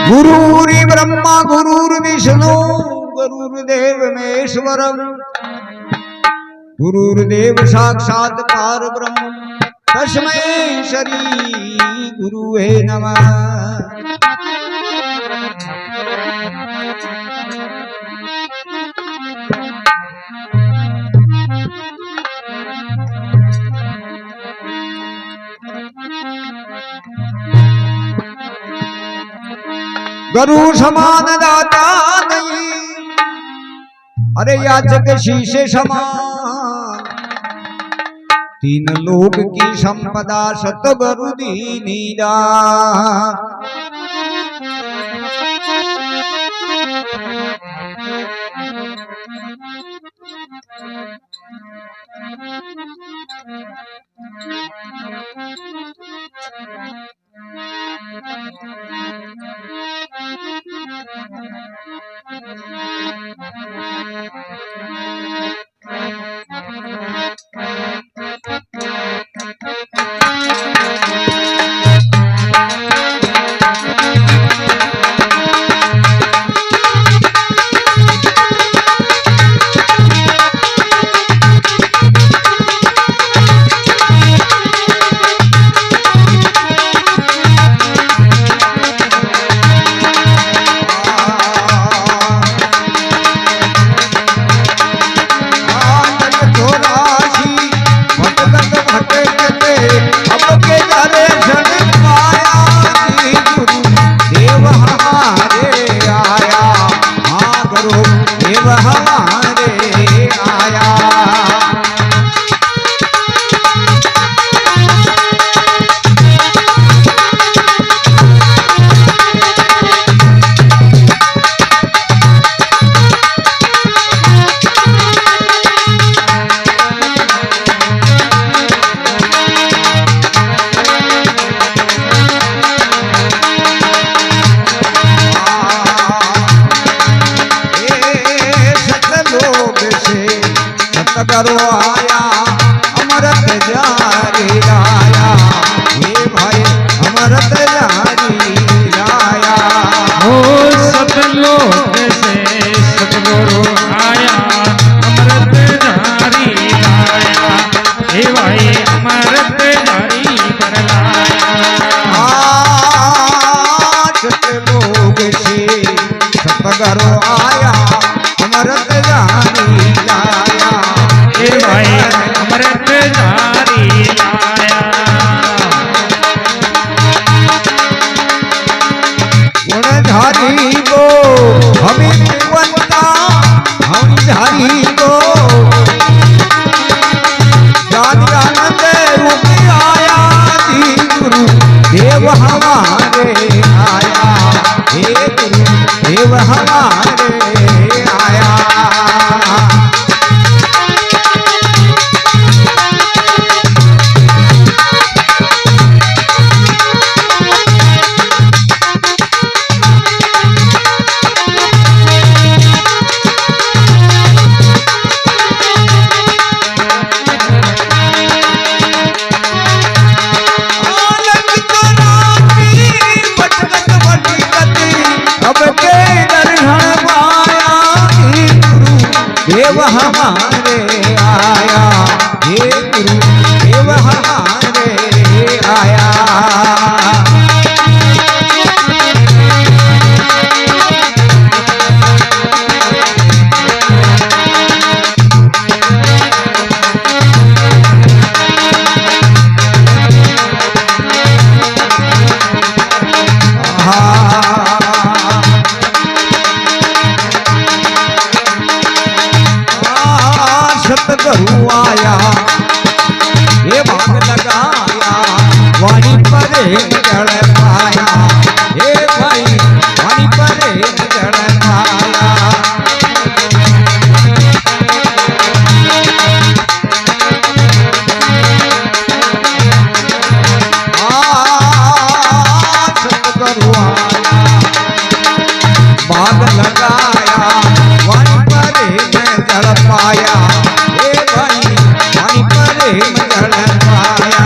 गुरुरी ब्रह्मा गुरुर्विष्णु गुरुर्देव महेश्वरम गुरुर्देव साक्षात परब्रह्म तस्मै श्री गुरुवे नमः। गुरु समान दाता नहीं, अरे याचक शीशे समान। तीन लोक की संपदा सतगुरु दीनी दान। करो आया अमृत जारी लाया, ये भाई अमृत जारी लाया। हो सतलोक से सतगुरु आया अमृत जारी लाया, हे भाई अमृत जारी पर लाया। सतलोक से सतगुरु आया अमृत जारी लाया, हे भाई अमृत जारी लाया। गुणधारी को हमें बनता, हम धारी को आनंद रूप आया। गुरु देव हमारे आया, हे गुरु देव हमारे आया। देव हमारे आया, हे गुरु देव हमारे आया। सतगुरु आया ये भाग लगाया, वाणी परे जड़ पाया, हे भाई वाणी परे जड़ पाया। सतगुरु आया भाग लगाया, वाणी परे जड़ पाया, पाया।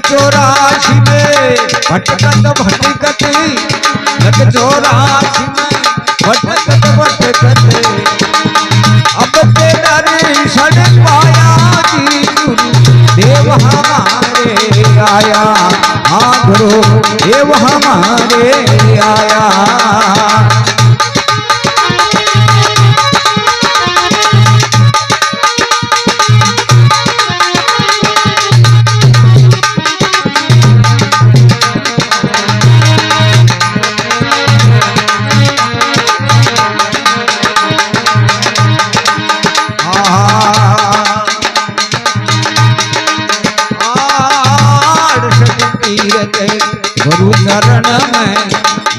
चौरासी में भटकत भटकत, लक चौरासी में भटकत भटकत, अब ते दर्शन पाया जी देव हमारे आया, हाँ गुरु देव हमारे आया। गुरु चरण में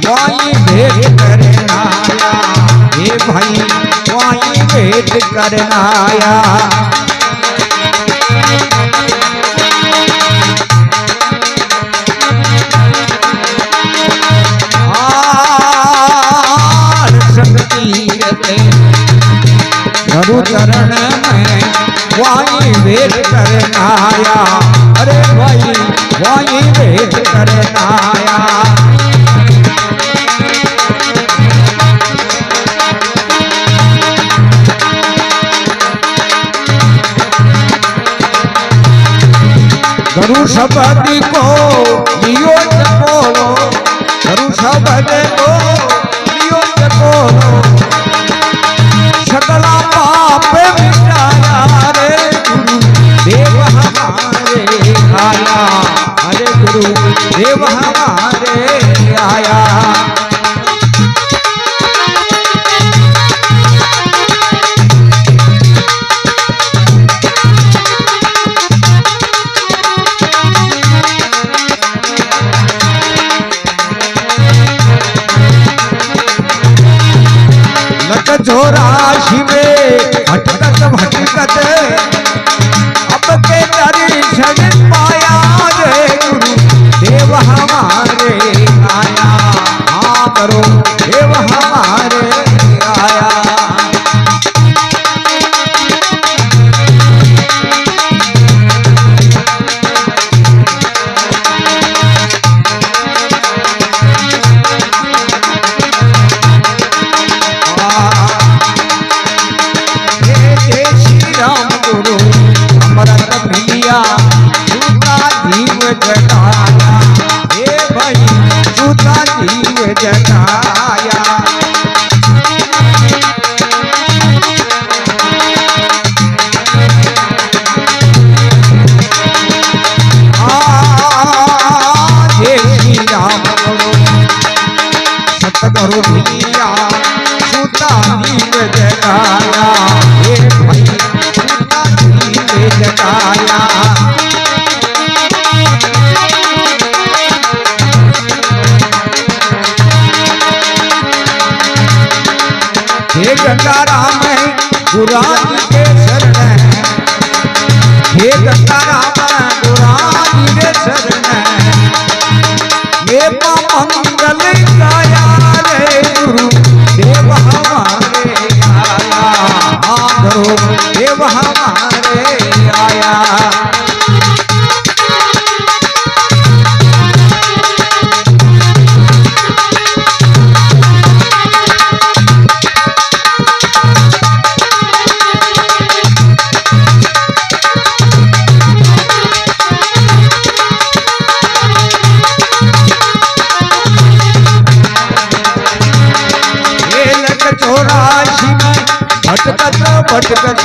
वाई भेंट करना आया, हे भाई वाई भेंट करना आया। गुरु चरण में वाई भेंट करना आया, अरे भाई वाई भेंट करना आया। गुरु शब्द को लियो बोलो, गुरु शब्द को लियो बोलो, सकला पाप मिटाया रे गुरु देव हमारे आया, अरे गुरु देव हमारे आया। लक चौरासी में भटकत भटकत, अब के दर्शन पाया रे गुरु देव हमारे आया, हाँ करो देव हमारे आया। राम गुरु अमृत मिलिया सूता जीव जगाया, हे भाई सूता जीव जगाया। जय श्री राम गुरु सतगुरु मिलिया सूता जीव जगाया, हे भाई जगाया। हे गंगा राम गुराज के शरण, हे गंगा राम गुराज के शरण, ये मंगल गाया रे गुरु देव हमारे आया, हाँ गुरु देव हमारे आया। चौरासी में भटकत भटकत,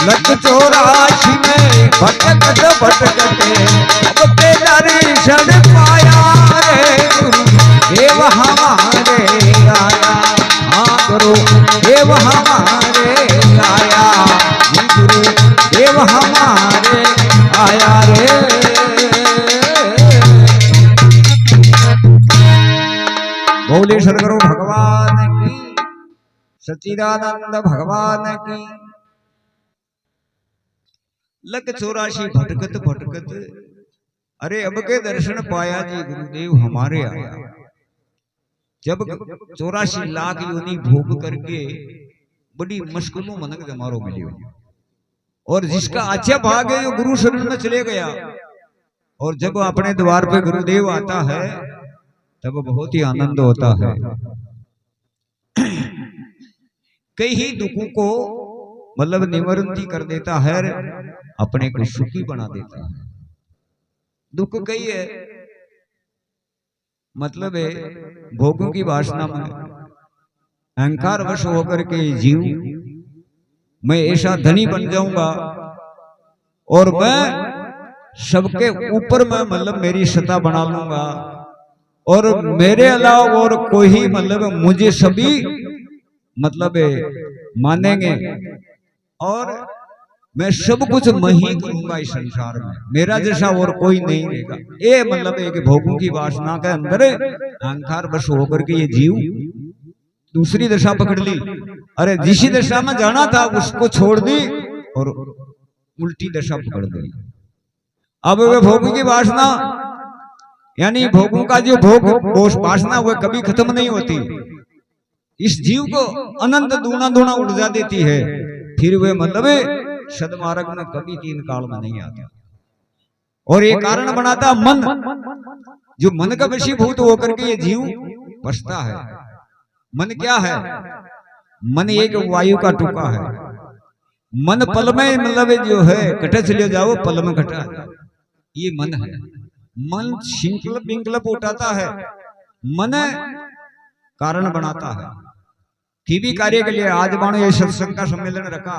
लक चौरासी में भटकत भटकत, अब ते दर्शन पाया रे गुरु देव हमारे आया, हाँ गुरु देव हमारे आया, गुरु देव हमारे आया रे। बोले सदगुरु भगवान की, सच्चिदानंद भगवान की। लक चौरासी भटकत भटकत, अरे अब के दर्शन पाया जी गुरुदेव हमारे आया। जब 84 लाख योनि भोग करके बड़ी मुश्किलों मनक जमारो मिलियो, और जिसका अच्छा भाग है वो गुरु शरण में चले गया, और जब अपने द्वार पे गुरुदेव आता है तब बहुत ही आनंद होता है। कई ही दुखों को मतलब निवृत्ति कर देता है, अपने को सुखी बना देता है। दुख कई है, मतलब है भोगों की वासना में अहंकार वश होकर के जीव मैं ऐसा धनी बन जाऊंगा और मैं सबके ऊपर में मतलब मेरी सत्ता बना लूंगा और मेरे अलावा और कोई मतलब मुझे सभी मतलब मानेंगे और मैं सब कुछ मैं ही करूंगा इस संसार में, मेरा जैसा और कोई नहीं रहेगा। ये मतलब एक भोगों की वासना के अंदर अहंकार वश होकर के ये जीव दूसरी दशा पकड़ ली। अरे जिस दशा में जाना था उसको छोड़ दी और उल्टी दशा पकड़ दी। अब वे भोगों की वासना यानी भोगों का जो भोग वासना वह कभी खत्म नहीं होती, इस जीव को अनंत दूना दूना ऊर्जा देती है। फिर वे मतलब सदमार्ग में कभी तीन काल में नहीं आता। और ये कारण बनाता मन, जो मन का वशीभूत होकर के ये जीव बसता है। मन क्या है? मन एक वायु का टुकड़ा है। मन पल में मतलब जो है कटे चले जाओ, पल में घटा, ये मन है। मन संकल्प विकल्प उठाता है, मन कारण बनाता है। किसी कार्य के लिए आज मानो ये सत्संग का सम्मेलन रखा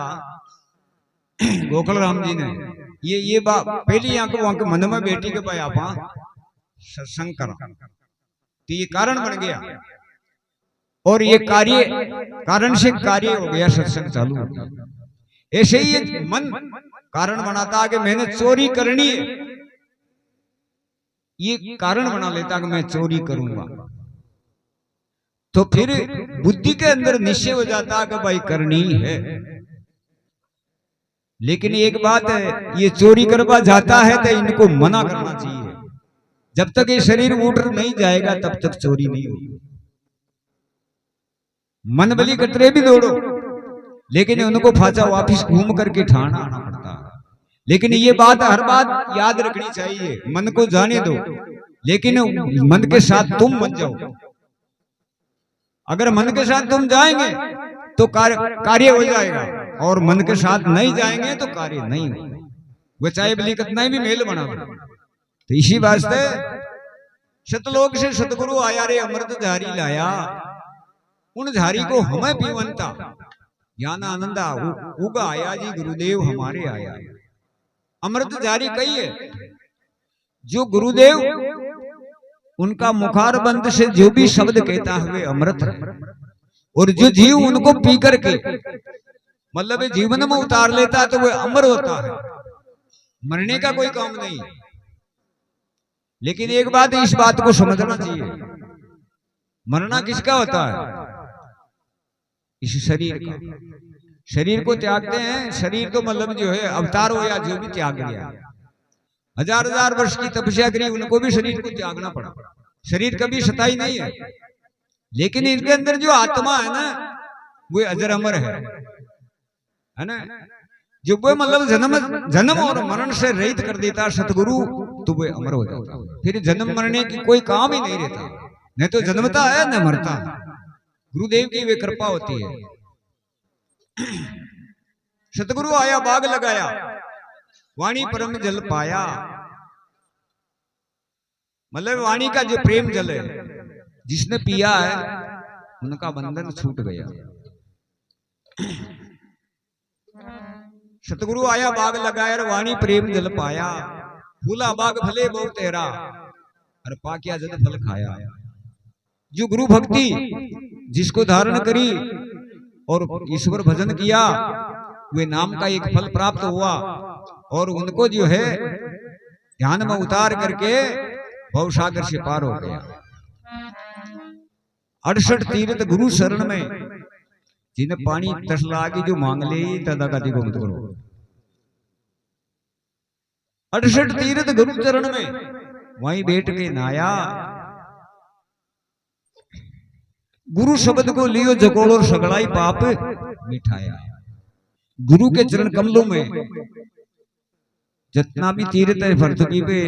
गोकुल राम जी ने, ये बात पहली वहां के मन में बेटी के पाया आपा सत्संग करा, तो ये कारण बन गया और ये कार्य कारण से कार्य हो गया, सत्संग चालू हो गया। ऐसे ही ये मन कारण बनाता कि मैंने चोरी करनी है, ये कारण बना लेता कि मैं चोरी करूंगा। तो फिर बुद्धि के अंदर निश्चय हो जाता कि भाई करनी है। लेकिन एक बात है, ये चोरी करवा जाता है तो इनको मना करना चाहिए। जब तक ये शरीर उठ नहीं जाएगा तब तक चोरी नहीं होगी। मन बली कतरे भी दौड़ो, लेकिन उनको फाचा वापिस घूम करके ठाना आना पड़ता है। लेकिन ये बात हर बात याद रखनी चाहिए, मन को जाने दो लेकिन मन के साथ तुम मत जाओ। अगर मन के साथ तुम जाएंगे तो कार्य हो जाएगा और मन के साथ नहीं जाएंगे तो कार्य नहीं होगा। वो चाहे बली कितना भी मेल बना दो। तो इसी वास्ते सतलोक से सतगुरु आया रे अमृत झारी लाया, उन झारी को हमें पीवंता ज्ञान आनंदा उगा आया जी गुरुदेव हमारे आया। अमृत झारी कही है, जो गुरुदेव उनका मुखार बंद से जो भी शब्द कहता हुए अमृत है, और जो जीव उनको पी करके मतलब जीवन में उतार लेता है तो वह अमर होता है, मरने का कोई काम नहीं। लेकिन एक बात इस बात को समझना चाहिए, मरना किसका होता है? इस शरीर का। शरीर को त्यागते हैं, शरीर तो मतलब जो है अवतार हो या जो भी त्याग गया, हजार हजार वर्ष की तपस्या करी उनको भी शरीर को त्यागना पड़ा। शरीर कभी सताई नहीं है, लेकिन इनके अंदर जो आत्मा है ना वो अजर अमर है ना। जो वो मतलब जन्म और मरण से रहित कर देता सतगुरु, तो वो अमर हो जाता। फिर जन्म मरने की कोई काम ही नहीं रहता, नहीं तो जन्मता है न मरता। गुरुदेव की वे कृपा होती है। सतगुरु आया बाग लगाया, वाणी परम जल पाया, मतलब वाणी का जो प्रेम जल है, जिसने पिया है उनका बंधन छूट गया। सतगुरु आया बाग लगाया और वाणी प्रेम जल पाया, फूला बाग फले बहुत तेरा और पाकिया जल फल खाया। जो गुरु भक्ति जिसको धारण करी और ईश्वर भजन किया, वे नाम का एक फल प्राप्त हुआ और उनको जो है ध्यान में उतार करके भवसागर से पार हो गया। 68 तीर्थ गुरु शरण में, जिन्हें पानी तस लागी जो मांग ले तदा गति को मत करो। 68 तीर्थ गुरु चरण में वहीं बैठ के नाया, गुरु शब्द को लियो जकोड़ और सगड़ाई पाप मिठाया। गुरु के चरण कमलों में जितना भी तीर्थ है पृथ्वी पे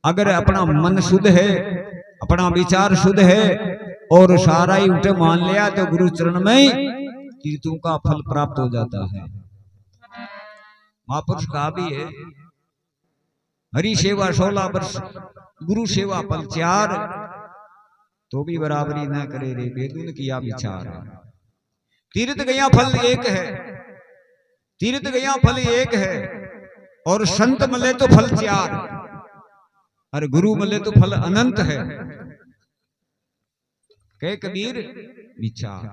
अगर अपना मन शुद्ध है, अपना विचार शुद्ध है और सारा ही उठे मान लिया तो गुरु चरण में ही तीर्थों का फल प्राप्त हो जाता है। महापुरुष कहा भी है, हरि सेवा 16 वर्ष, गुरु सेवा फल 4, तो भी बराबरी न करे रे बेदुन किया विचार। तीर्थ गया फल एक है, तीर्थ गया फल एक है, और संत मिले तो फल 4, और गुरु मिले तो फल अनंत है। कहे कबीर विचार,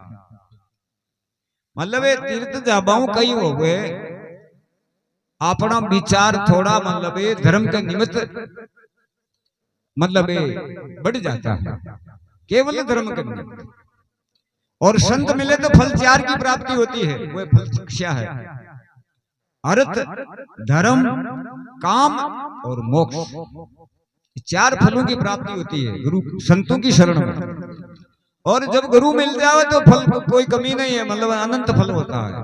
मतलब तीर्थ जाबाऊ कई हो गए, अपना विचार थोड़ा मतलब धर्म के निमित्त मतलब बढ़ जाता है, केवल धर्म के निमित्त। और संत मिले तो फल 4 की प्राप्ति होती है, वह फल शिक्षा है, अर्थ, धर्म, काम और मोक्ष, 4 फलों की प्राप्ति होती है गुरु संतों की शरण में। और जब गुरु मिल जाए तो फल कोई कमी नहीं है, मतलब अनंत फल होता है।